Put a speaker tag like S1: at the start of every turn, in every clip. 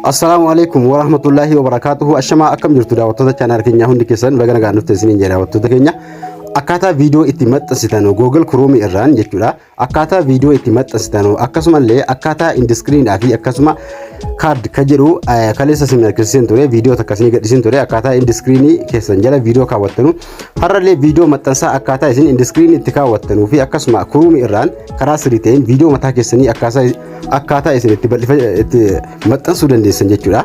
S1: Assalamualaikum warahmatullahi wabarakatuh. Ashama akkam jirtu daawwattoota channel keenya hundi keessan baga nagaan dhuftan isiniin jedha daawwattoota keenya. Akkaataa viidiyoo itti maxxansitan Google Chrome irraan jechuudha. Akkaataa viidiyoo itti maxxansitan akkasumallee akkaataa indiskriin fi akkasuma card ka jedhu kaleessa isin agarsiisan ture viidiyoo takkasii gadhiisin ture akkaataa indiskriinii keessan jala viidiyoo kaawwattanu har'allee viidiyoo maxxansaa akkaataa isin indiskriinii itti kaawwattanuu fi akkasuma Chrome irraan karaa sirrii ta'een viidiyoo mataa keessanii akkaataa isin itti maxxansuu dandeessan jechuudha.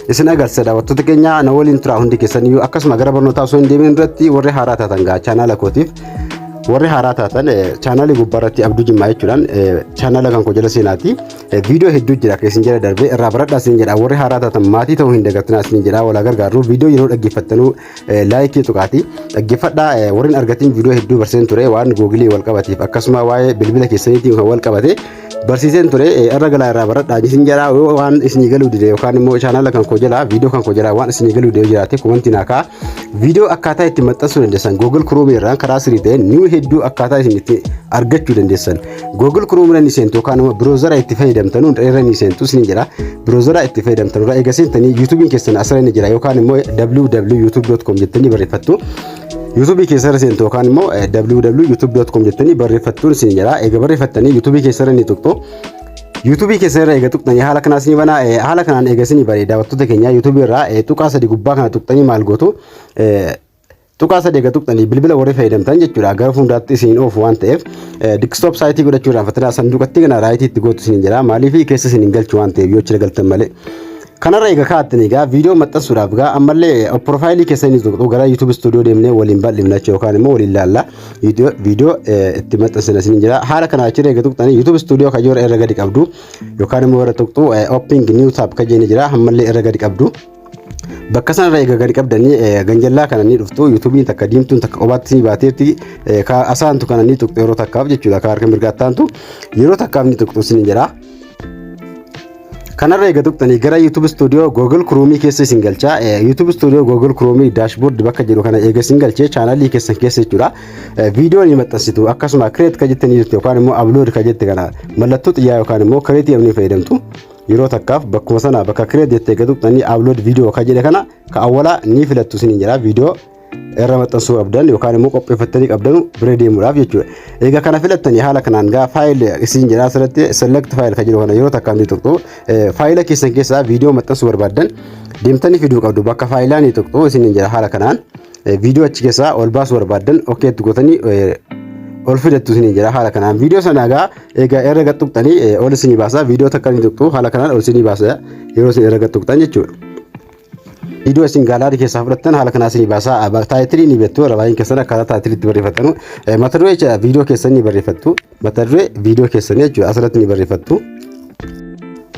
S1: Isin agarsiisa daawwattoota keenya na waliin tura hundi keessaniyyuu akkasuma gara barnootaa osoo hin deemin duratti warri haaraa taatan gaa chaanaala kootiif warri haaraa taatan chaanaali gubbaarratti Abduu Jimmaa jechuudhaan chaanaala kan koo jala seenaati viidiyoo hedduu jira keessin jala darbee irraa baradhaa isin jedha warri haaraa taatan maatii ta'uu hin dagatinaa isin jedha walaa gargaaru viidiyoo yeroo dhaggeeffattanuu laayikii tuqaati dhaggeeffadhaa warrin argatiin viidiyoo hedduu barsiisan ture waan googilii wal qabateef akkasuma waa'ee bilbila keessaniitiin kan wal qabate barsiisen ture irra galaa irraa baradhaa isin jedha waan isin galuu dide yookaan immoo chaanaala kan koo jala viidiyoo kan koo jala waan isin galuu dide jiraate komentii naakaa viidiyoo akkaataa itti maxxansuu dandeessan Google Chrome irraan karaa sirrii ta'een niw hedduu akkaataa isin itti argachuu dandeessan Google Chrome irraan iseentu yookaan immoo browsera itti fayyadamtanu irraan iseentu isin jedha browsera itti fayyadamtanu irraa eegasintanii YouTube keessan asirra ni jira yookaan immoo www.youtube.com jettanii barreeffattu YouTube keessan seentu yookaan immoo www.youtube.com jettanii barreeffattuun isin jedha eega barreeffattanii YouTube keessan ni tuqxu YouTube keessan eega tuqxanii haala kanaas ni bana haala kanaan eega isin bare daawwattoota keenya YouTube irraa tuqaa sadii gubbaa kana tuqxanii maal gootu tuqaa sadii eega tuqxanii bilbila warri fayyadamtan jechuudha gara fuuldaatti isin oofu waan ta'eef desktop saayitii godhachuudhaan fatanaa sanduuqatti kana raayitii itti gootu isin jedha maaliif keessa isin galchu waan ta'eef yoo achi galtan malee kanarra eega kaa'attanii gaa viidiyoo maxxansuudhaaf gaa ammallee profaayilii keessanii tuqxu gara YouTube studio deemnee waliin bal'ifna yookaan immoo waliin laalla viidiyoo itti maxxansina isin jira haala kana achirra eega tuqxanii YouTube studio ka jira irra gadi qabdu yookaan immoo irra tuqxu opening new tab ka jenni jira ammallee irra gadi qabdu bakka sanarra eega gadi qabdanii ganjallaa kana ni dhuftu YouTubein takka diimtuun takka qobaatti baateetti asaantu kana ni tuqxu yeroo takkaaf jechuudha ka harka mirgaattaantu yeroo takkaaf ni tuqxu isin jira kanarra eega tuqxanii gara YouTube Studio Google Chrome keessa isin galcha YouTube Studio Google Chrome dashboard bakka jedhu kana eega isin galchee chaanalii keessan keessa jechuudha viidiyoo ni maxxansitu akkasuma create ka jettanii jirtu yookaan immoo upload ka jette kana mallattoo xiyyaa yookaan immoo create yamni fayyadamtu yeroo takkaaf bakkuma sana bakka create jettee eega tuqxanii upload video ka jedhe kana ka awwala ni filattu isin jira viidiyoo irra maxxansuu qabdan yookaan immoo qopheeffattanii qabdan bira deemuudhaaf jechuudha. Egaa kana filattanii haala kanaan gaa faayil isin jedha asirratti select faayil ka jedhu kana yeroo takkaan ni tuqxu faayila keessan keessaa viidiyoo maxxansuu barbaadan deemtanii fiduu qabdu bakka faayilaa ni tuqxu isin jedha haala kanaan viidiyoo achi keessaa ol baasuu barbaadan okay itti gootanii ol fidattu isin jedha haala kanaan viidiyoo sana gaa egaa irra gad tuqxanii ol isin baasa viidiyoo takka ni tuqxu haala kanaan ol isin baasa yeroo isin irra gad tuqxan jechuudha. Video isin gaalaarii keessaa fudhattan haala kanaa isin baasaa taayitilii ni beektu rabaayin keessan akkaataa taayitiliitti barreeffattanu mata duree viidiyoo keessan ni barreeffattu mata duree viidiyoo keessan jechuudha asirratti ni barreeffattu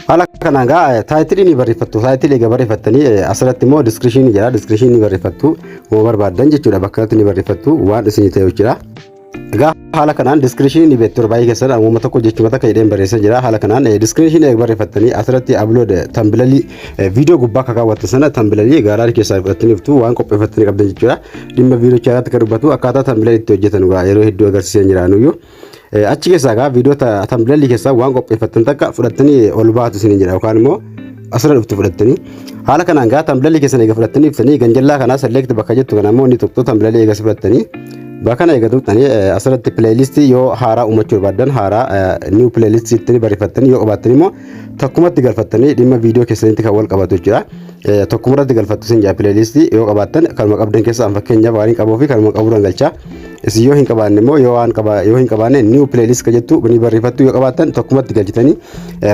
S1: haala kanaan gaa taayitilii ni barreeffattu taayitilii eega barreeffattanii asirratti immoo diskiripshinii jira diskiripshinii ni barreeffattu yoo barbaadan jechuudha bakka kanatti ni barreeffattu waan isin ta'e jechuudha. Egaa haala kanaan diskiripshinii ni beektu rabaayin keessan uumama tokko jechuudha takka jedheen barreessan jira haala kanaan diskiripshinii eega barreeffattanii asirratti upload tambilalii viidiyoo gubbaa akka kaawwattan sana tambilalii gaalaarii keessaa fudhataniiftu waan qopheeffattanii qabdan jechuudha dhimma viidiyoo chaarratti kan dubbatu akkaataa tambilalii itti hojjetan yeroo hedduu agarsiisan jiraanuyyuu achi keessaa gaa viidiyoo tambilalii keessaa waan qopheeffattan takka fudhattanii ol baatu isin jira yookaan immoo asirra dhuftu fudhattanii haala kanaan gaa tambilalii keessan eega fudhattanii iftanii ganjallaa kanaa select bakka jettu kana immoo inni tuqxu tambilalii eega fudhattanii bakana eega tuqxanii asirratti playlist yoo haaraa uumachuu barbaadan haaraa new playlist itti barreeffattanii yoo qabaattan immoo takkumatti galfattanii dhimma viidiyoo keessanitti kan wal qabatu jechuudha takkumarratti galfattu isin jaa playlist yoo qabaattan kanuma qabdan keessaa fakkeenyaaf waan hin qabuu fi kanuma qabuudhaan galchaa isin yoo hin qabaanne immoo yoo hin qabaanne new playlist ka jettu ni barreeffattu yoo qabaattan takkumatti galchitanii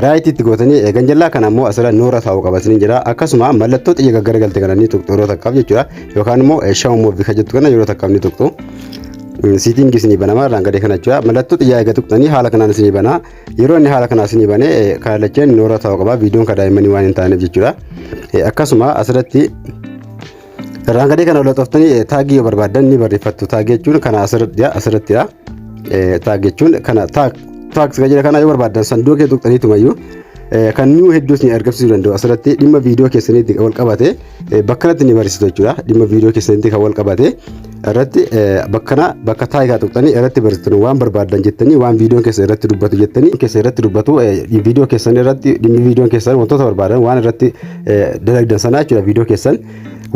S1: raayit itti gootanii ganjallaa kana immoo asirra noora taa'u qabatanii jira akkasuma mallattoo xiyya gaggara kana ni tuqxu yeroo takkaaf jechuudha yookaan immoo shaw moovi ka jettu kana yeroo takkaaf ni tuqxu Sitting is Nibanama, Rangadekanacha, Malatuya Gatukani, Halakanan Sinibana, Yeroni Halakana Sinibane, Kalachen, Nora Tauba, we don't have many one in time Jitura, Akasuma, Asrati Rangadekan a lot of Tagi over Badan, never refer to Tagetun, can Asratia, Tagetun, can tax Gajakana over Badan, Sanduke took to Mayu. Kan new head does near Gapsuran do Asrati, Dima video Kesaniti Walkabate, Bakarat University, Dima video Kesaniti Walkabate. irratti bakka taayigaa tuqxanii irratti barreessitan waan barbaadan jettanii waan viidiyoon keessa irratti dubbatu jettanii keessa irratti dubbatu viidiyoo keessan irratti dhimmi viidiyoon keessan wantoota barbaadan waan irratti dalagdan sanaa jechuudha viidiyoo keessan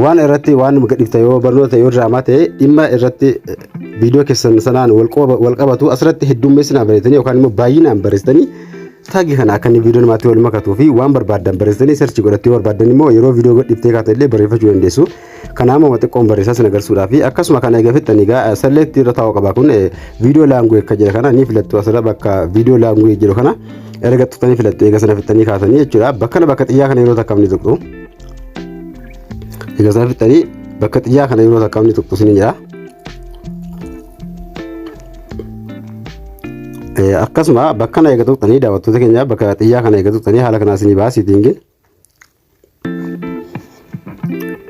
S1: waan irratti waan gadhifta yoo barnoota yoo diraamaa ta'e dhimma irratti viidiyoo keessan sanaan wal qabatu asirratti heddummeessinaan barreessitanii yookaan immoo baay'inaan barreessitanii taagi kana akka inni viidiyoon maatii wal makatuu fi waan barbaadan barreessitanii search godhattee barbaadan immoo yeroo viidiyoo gadhiftee kaatellee barreeffachuu dandeessu. Kanaafuu xiqqoon barreessaa sin agarsiisuudhaaf akkasuma kana egaa fixanii egaa select irra taa'uu qaba kun viidiyoo laanguweej akka jedha kana ni filattu asirra bakka viidiyoo laanguweej jedhu kana erga tuqxanii filattu egaa sana fixanii kaasanii jechuudha. Bakka xiyyaa kana yeroo takkaaf ni tuqxu. Egaa sana fixanii bakka xiyyaa kana yeroo takkaaf ni tuqxu sin jira. Akkasuma bakka kana egaa tuqxanii daawwattoota keenya bakka xiyyaa kana egaa tuqxanii haala kanaa isinii baasiitiin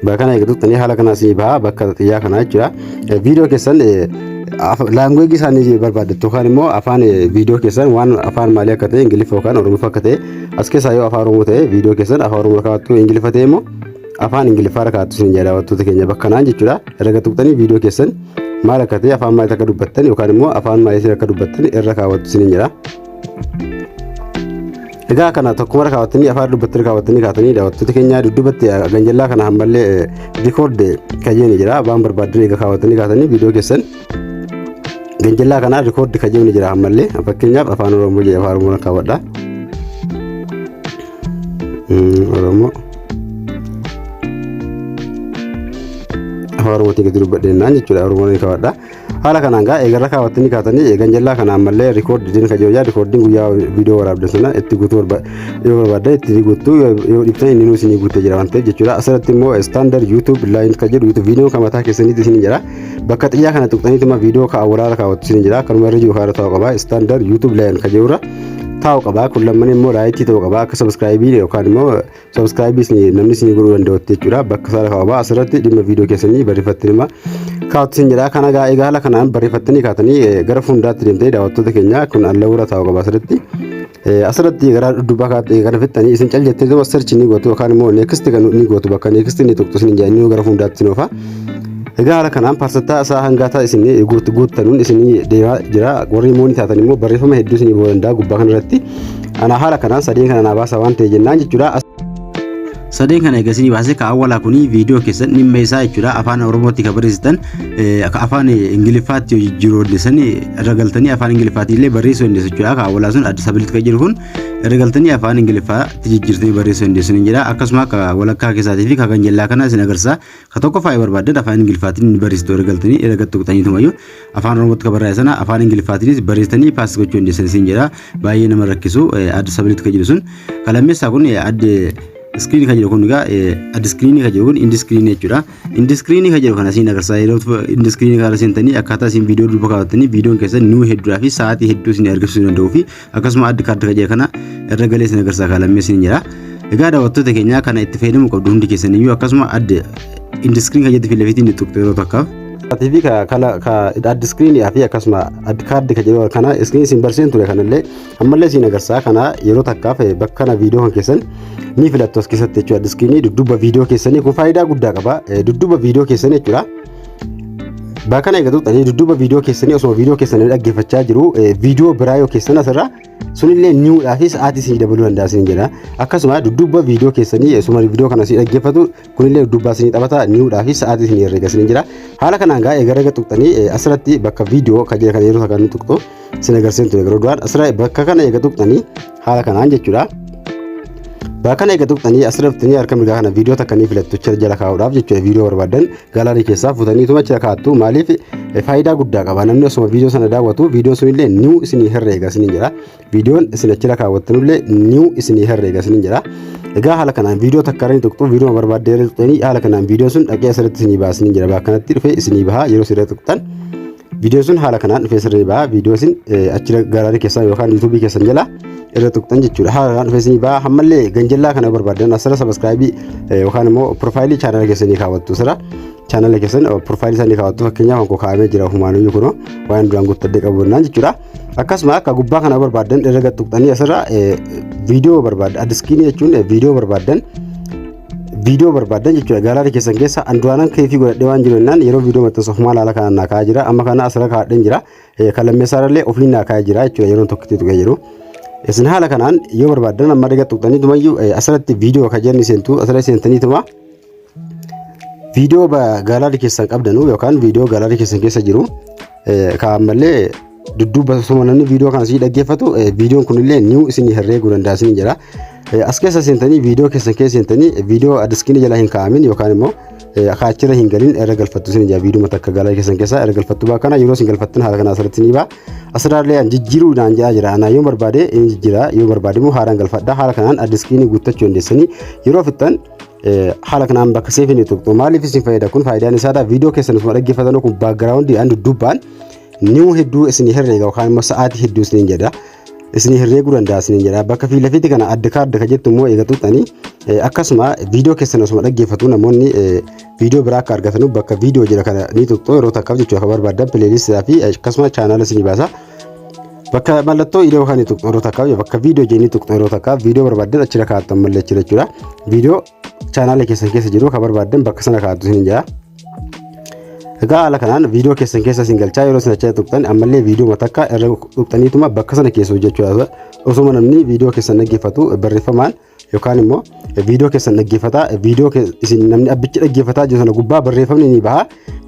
S1: bakka kana egaa tuqxanii haala kanaa isinii baha bakka xiyyaa kana jechuudha. Viidiyoo keessan laanguweejii isaanii barbaadattu yookaan immoo afaan viidiyoo keessan waan afaan maalii akka ta'e Ingiliffa yookaan Oromoo akka ta'e as keessaa yoo afaan Oromoo ta'e viidiyoo keessan afaan Oromoo kaawwattu Ingiliffa ta'e immoo afaan Ingiliffaa kaawwattu isin jedha daawwattoota keenya bakka kanaan jechuudha. Erga tuqxanii viidiyoo keessan maal akka ta'e afaan maalii akka dubbattan yookaan immoo afaan maalii akka dubbattan irra kaawwattu isin jedha. Egaa kana tokkuma kaawwattanii afaan dubbattanii kaawwattanii kaatanii daawwattoota keenya dudduubatti ganjallaa kana hammallee record kajeeni jira waan barbaadan egaa kaawwattanii kaatanii viidiyoo keessan ganjallaa kana record kajeeni jira hammallee fakkeenyaaf afaan Oromoo jedha afaan Oromoo kaawwadha. Oromoo afaan Oromootiin gadi dubbadheenaan jechuudha Oromoon kaawwadha. Haala kanaan gaa eegarra kaawwattanii kaatanii ganjallaa kana ammallee rekoordiin kajeelaa rekoordiin guyyaa viidiyoo waraabdan sana itti guutuu yoo barbaadan itti guutuu yoo dhibtan inni nuus ni guutee jira waan ta'eef jechuudha. Asirratti immoo standard YouTube line kan jedhu YouTube viidiyoo kan mataa keessaniitti isin jira. Bakka xiyyaa kana tuqxaniituma viidiyoo waraabaa kaawwattu isin jira. Kanuma irra jiru kaara ta'uu qaba standard YouTube line kan jedhurra ta'uu qaba. Kun lamman immoo laayitii ta'uu qaba akka subscribe yookaan immoo subscribe namni isin godhuu danda'utti jechuudha. Bakka sana kaawwaba asirratti dhimma viidiyoo keessanii barreeffatanii kaawwattu isin jira. Kana gaa egaa haala kanaan barreeffatanii kaatanii gara fuuldaatti deemtee daawwattoota keenya kun allawura ta'uu qaba asirratti gara dubbaa kaatee gara fixanii isin cal jettee duma search ni gootu yookaan immoo next kan ni gootu bakka next ni tuqxu isin jaa inni gara fuuldaatti noofa. Egaa haala kanaan paarsataa isaa hangaataa isin guuttanuun isin deemaa jira. Warri immoo ni taatan immoo barreeffama hedduu isin boo danda'a gubbaa kanarratti. Ana haala kanaan sadeen kana naa baasa waan ta'e jennaan jechuudha. Sadeen kana egaa isin baasee ka awwalaa kuni viidiyoo keessan dhimma isaa jechuudha afaan Oromootti ka barreessitan afaan Ingiliffaatti jiruu deessan irra galtanii afaan Ingiliffaatti illee barreessuu dandeessu jechuudha. Ka awwalaa sun adda sabilitti ka jiru kun irra galtanii afaan Ingiliffaatti jijjiirtanii barreessuu dandeessu ni jira. Akkasuma ka walakkaa keessaatii fi ka ganjallaa kana isin agarsiisa. Ka tokko faayee barbaadan afaan Ingiliffaatti ni barreessitu irra galtanii irra gattuqxanii tumayyuu afaan Oromootti ka barreessan afaan Ingiliffaatti barreessitanii paas gochuu dandeessan isin jira. Baay'ee nama rakkisu adda sabilitti ka jiru sun kalammeessaa kun adda screen ka jiru kun egaa adda screen ka jiru kun indi screen jechuudha. Indi screen ka jiru kana isin agarsiisa yeroo indi screen kana seentanii akkaataa isin viidiyoo dubba kaawwattanii viidiyoon keessan nuu hedduudhaa fi sa'aatii hedduu isin argisiisuu danda'uu fi akkasuma adda kaardi ka jiru kana irra galee isin agarsiisa kalammee isin jira. Egaa daawwattoota keenya kana itti fayyadamuu qabdu hundi keessaniyyuu akkasuma adda indi screen ka jirtu filafiitiin tuqxu yeroo takkaaf. TV ka adda screen fi akkasuma adda kaardi ka jiru kana screen isin barsiisan ture kanallee ammallee isin agarsiisa kana yeroo takkaaf bakka kana viidiyoo kan keessan ni filattu as keessatti jechuudha. Adda screen dudduuba viidiyoo keessanii kun faayidaa guddaa qaba. Dudduuba viidiyoo keessanii jechuudha. Bakka kana eegatu ta'ee dudduuba viidiyoo keessanii osoo viidiyoo keessanii dhaggeeffachaa jiru viidiyoo biraa yoo keessan asirra sunillee niiwudhaa fi sa'aatii isin dabaluu danda'a isin jedha. Akkasuma dudduuba viidiyoo keessanii osoo viidiyoo kana isin dhaggeeffatu kunillee dudduuba isin taphata niiwudhaa fi sa'aatii isin herreega isin jira. Haala kanaan gaa eegara tuqxanii asirratti bakka viidiyoo ka jira kana yeroo takkaan tuqxu isin agarsiisan ture garuu duraan asirra bakka kana eegatu tuqxanii haala kanaan jechuudha. Bakka kana eegatu tuqxanii asirratti harka mirgaa kana viidiyoo takka ni filattu jala kaa'uudhaaf jechuudha. Viidiyoo barbaadan gaalaarii keessaa fuutanii tuma jala kaa'attu maaliif faayidaa guddaa qaba. Namni osoo viidiyoo sana daawwatu viidiyoo sunillee niiw isin herreega isin jira. Viidiyoon isin jala kaawwattanullee niiw isin herreega isin jira. Egaa haala kanaan viidiyoo takka irratti tuqxu viidiyoo barbaaddee tuqxanii haala kanaan viidiyoon sun dhaqee asirratti isin baasa isin jira. Bakka kanatti dhufee isin baha yeroo sirrii tuqxan viidiyoo sun haala kanaan dhufee sirrii baha. Viidiyoo isin achira gaalaarii keessaa yookaan yuutuubii keessan jala irra tuqxan jechuudha. Haala kanaan dhufee isin baha. Hammallee ganjallaa kana barbaadan asirra subscribe yookaan immoo profaayilii chaanala keessanii kaawwattu sira. Channel keessan profaayilii isaanii kaawwattu fakkeenyaaf kan kaa'amee jira humaanuyyuu kunoo waan duraan guuttadee qabannaan jechuudha. Akkasuma akka gubbaa kana barbaadan irra tuqxanii asirra viidiyoo barbaadan adda screen jechuun viidiyoo barbaadan viidiyoo barbaadan jechuudha gaalaarii keessan keessa andu'aanan keefii godhadhee waan jiru jennaan yeroo viidiyoo maxxansuuf maal haala kanaan naa kaa'aa jira amma kana asirra kaa'adheen jira kan lammeessaarallee ofiin naa kaa'aa jira jechuudha yeroo tokkitti tuqee jiru isin haala kanaan yoo barbaadan amma dhiga tuqxanii tumayyuu asirratti viidiyoo ka jenni seentu asirra seentanii tuma viidiyoo gaalaarii keessan qabdanu yookaan viidiyoo gaalaarii keessan keessa jiru kaa'ammallee dudduuba osoo namni viidiyoo kana sii dhaggeeffatu viidiyoon kunillee niw isin herreeguu danda'a isin jira as keessa seentanii viidiyoo keessan keessa seentanii viidiyoo adiskiin jala hin kaa'amin yookaan immoo akaachira hin galin erga galfattu isin jira viidiyoo matakka gaalaarii keessan keessa erga galfattu baakana yeroo isin galfattan haala kana asirratti ni baa asirraallee jijjiiruu naan jira ana yoo barbaade inni jijjiira yoo barbaade immoo haaraan galfadha haala kanaan adiskiin guuttachuu dandeessanii yeroo fixxan haala kanaan bakka seefini tuqxu maaliif isin fayyada kun faayidaan isaadha viidiyoo keessan osuma dhaggeeffatan kun baakgiraawundi an dudduubaan niw hedduu isin herreega yookaan immoo sa'aatii hedduu isin jedha isin herreeguu danda'a isin jedha bakka fiilafiitti kana adda kaarda ka jettu immoo eegatuuttanii akkasuma viidiyoo keessan osuma dhaggeeffatu namoonni viidiyoo biraa akka argatanu bakka viidiyoo jira kana ni tuqxu yeroo takkaaf jechuudha akka barbaadan pileelistii fi akkasuma chaanaala isin baasa bakka mallattoo iddoo kan tuqxu yeroo takkaaf bakka viidiyoo jeenii tuqxu yeroo takkaaf viidiyoo barbaadan achira kaa'attan malee achira jechuudha viidiyoo chaanaala keessan keessa jiru ka barbaadan bakka sana kaa'attu isin jedha egaa haala kanaan viidiyoo keessan keessa isin galchaa yeroo isin achi tuqxan ammallee viidiyoo matakka irra tuqxaniituma bakka sana keessa hojjechuudha osoo namni viidiyoo keessan dhaggeeffatu barreeffamaan yookaan immoo viidiyoo keessan dhaggeeffata viidiyoo isin namni abbichi dhaggeeffataa jiru sana gubbaa barreeffamni ni baha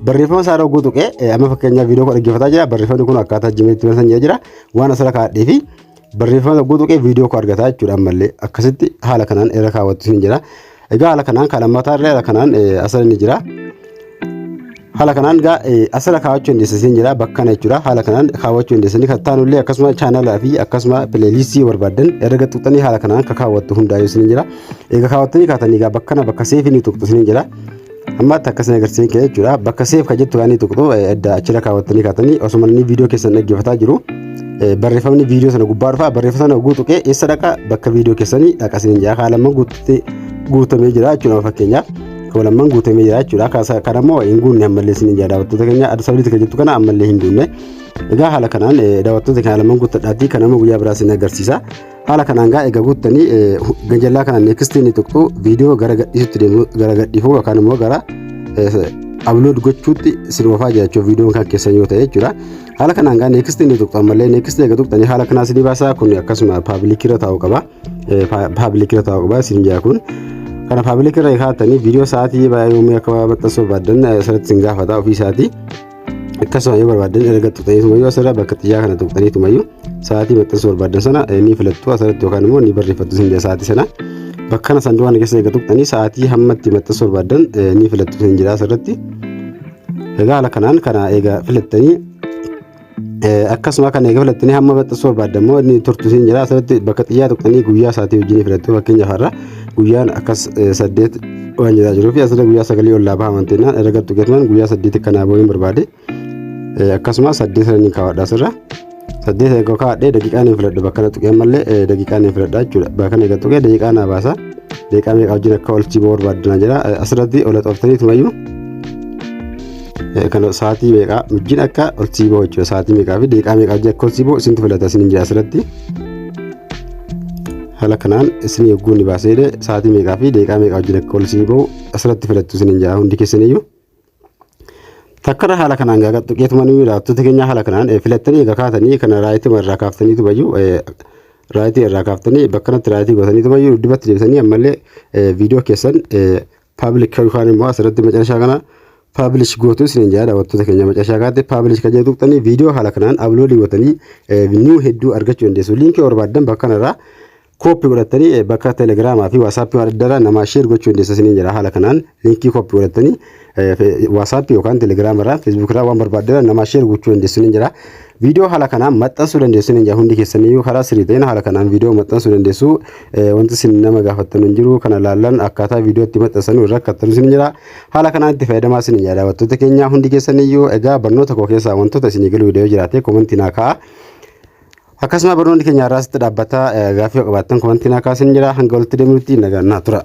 S1: barreeffama isaa dhaguu tuqee amma fakkeenyaaf viidiyoo kun dhaggeeffataa jira barreeffamni kun akkaataa jimeetti barsan jira waan asirra kaa'adhee fi barreeffama dhaguu tuqee viidiyoo kun argataa jechuudha ammallee akkasitti haala kanaan irra kaawwattu isin jira egaa haala kanaan kalammataa irra haala kanaan asirra ni jira haala kanaan gaa asirra kaawwachuu dandeessan jira bakka kana jechuudha haala kanaan kaawwachuu dandeessanii kan taanullee akkasuma chaanaalaa fi akkasuma pileelistii barbaadan erga tuqxanii haala kanaan ka kaawwattu hundaa'uu isin jira eega kaawwattanii kaatanii gaa bakka kana bakka seefii ni tuqxu isin jira amma akkasina agarsiisan kee jechuudha bakka seef ka jettu kan ni tuqxu edda achira kaawwattanii kaatanii osuma inni viidiyoo keessan dhaggeeffataa jiru barreeffamni viidiyoo sana gubbaa dhufa barreeffama sana guutuqee eessa dhaqa bakka viidiyoo keessanii dhaqa isin jira haalamman guutamee jira jechuudha fakkeenyaaf kolamman guutamee jira jechuudha kan ammoo hin guunne ammallee isin jira daawwattoota keenya adda sabliitti kan jettu kana ammallee hin guunne egaa haala kanaan daawwattoota keenya haalamman guuttadhaatti kan ammoo guyyaa biraa isin agarsiisa haala kanaan gaa egaa guuttanii ganjallaa kanaan neekistii ni tuqxu viidiyoo gara gadhiisutti deemu gara gadhiifuu yookaan immoo gara upload gochuutti isin wafaa jira jechuudha viidiyoon kan keessan yoo ta'e jechuudha haala kanaan gaa neekistii ni tuqxu ammallee neekistii egaa tuqxanii haala kanaa isin baasaa kun akkasuma paabliikirra taa'uu qaba isin jira kun kana paabliikii irra kaa'atanii viidiyoo sa'aatii baay'ee akka maxxansuu barbaadan asirratti isin gaafata ofii isaatii akkasuma yoo barbaadan erga tuqxaniitumayyuu asirra bakka xiyyaa kana tuqxaniitumayyuu sa'aatii maxxansuu barbaadan sana ni filattu asirratti yookaan immoo ni barreeffattu isin sa'aatii sana bakka kana sanduuqaan keessa eega tuqxanii sa'aatii hammatti maxxansuu barbaadan ni filattu isin jira asirratti egaa haala kanaan kana eega filattanii akkasuma kan eega filattanii hamma maxxansuu barbaadan immoo ni turtu isin jira asirratti bakka xiyyaa tuqxanii guyyaa sa'aatii wajjin filattu fakkeenyaaf har'a guyyaan akkas 8 waan jiraa jiruu fi asirra guyyaa 9 ol laabaa amanteenaan erga tuqeetumaan guyyaa 8 kanaa boo'in barbaade akkasuma 8 sanii kaawwadha asirra 8 eega kaawwadhee daqiiqaa ni filadhu bakka na tuqee mallee daqiiqaa ni filadha jechuudha bakka na eega tuqee daqiiqaa na baasa daqiiqaa meeqa wajjin akka olchii boo barbaaddanaa jira asirratti ola xooftaniitumayyuu kan sa'aatii meeqa wajjin akka olchii boo jechuudha sa'aatii meeqaa fi daqiiqaa meeqa wajjin akka olchii boo isintu filata isin jira asirratti haala kanaan isin eeguu ni baasee sa'aatii meeqaa fi daqiiqaa meeqa wajjin akka olchii boo asirratti filattu isin jira hundi keessaniyyuu takkara haala kanaan gaa tuqeetumanii daawwattoota keenya haala kanaan filattanii egaa kaatanii kana raayitii irraa kaaftaniitu bayyuu raayitii irraa kaaftanii bakka kanatti raayitii gootaniitu bayyuu dubbatti deebisanii ammallee viidiyoo keessan paabliik yookaan immoo asirratti macarashaa kana paablish gootu isin jira daawwattoota keenya macarashaa kaatti paablish kan jedhu tuqxanii viidiyoo haala kanaan upload gootanii niw hedduu argachuu dandeessu liinkii barbaadan bakka kanarraa koppii godhatanii bakka telegiraamaa fi waasappii adda nama sheer gochuu dandeessan jira haala kanaan liinkii koppii godhatanii waasappii yookaan telegiraama irraa feesbuuk irraa waan barbaadan nama sheer gochuu dandeessan jira viidiyoo haala kanaan maxxansuu dandeessan jira hundi keessaniyyuu karaa sirrii ta'een haala kanaan viidiyoo maxxansuu dandeessu wanti isin nama gaafattan hin jiru kana laallan akkaataa viidiyoo itti maxxansan irra akkattan isin jira haala kanaan itti fayyadamaa isin jira daawwattoota keenya hundi keessaniyyuu egaa barnoota koo keessaa wantoota isin galuu viidiyoo jiraate komentii naa kaa'a akkasuma barnoonni keenya irraas itti dhaabbataa gaaffii qabaattan komentii naa kaasin jira hanga walitti deemnutti nagaan naa tura.